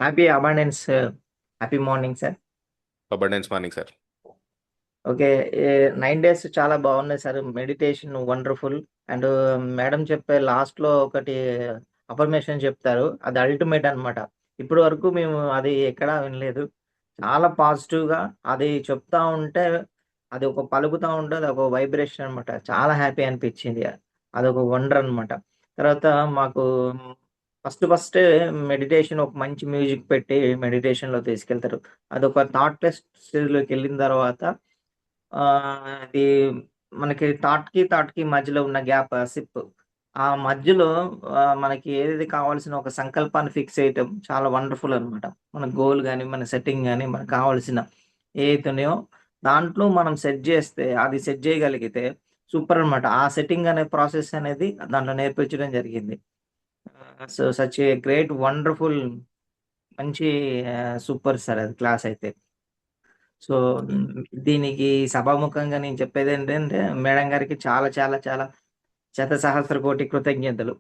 Happy abundance. Happy morning sir. Abundance morning sir. Okay. 9 days చాలా బాగున్నాయి sir. Meditation wonderful. And madam చెప్పే లాస్ట్లో ఒకటి అఫర్మేషన్ చెప్తారు, అది అల్టిమేట్ అన్నమాట. ఇప్పటి వరకు మేము అది ఎక్కడా వినలేదు. చాలా పాజిటివ్గా అది చెప్తా ఉంటే, అది ఒక పలుకుతా ఉంటే అది ఒక వైబ్రేషన్ అనమాట. చాలా హ్యాపీ అనిపించింది. అదొక వండర్ అనమాట. తర్వాత మాకు ఫస్టే మెడిటేషన్ ఒక మంచి మ్యూజిక్ పెట్టి మెడిటేషన్లో తీసుకెళ్తారు. అదొక థాట్లెస్ స్టేజ్లోకి వెళ్ళిన తర్వాత అది మనకి థాట్‌కి మధ్యలో ఉన్న గ్యాప్ సిప్. ఆ మధ్యలో మనకి ఏది కావాల్సిన ఒక సంకల్పాన్ని ఫిక్స్ చేయటం చాలా వండర్‌ఫుల్ అనమాట. మన గోల్ గాని, మన సెట్టింగ్ గాని, మనకు కావాల్సిన ఏవైతున్నాయో దాంట్లో మనం సెట్ జేస్తే, అది సెట్ జేయగలిగితే సూపర్ అనమాట. ఆ సెట్టింగ్ అనే ప్రాసెస్ అనేది దాంట్లో నేర్పించడం జరిగింది. సచ్ ఏ గ్రేట్ వండర్‌ఫుల్ మంచి సూపర్ సార్ అది క్లాస్ అయితే. సో, దీనికి సభాముఖంగా నేను చెప్పేదేంటంటే, మేడం గారికి చాలా చాలా చాలా శతసహస్ర కోటి కృతజ్ఞతలు.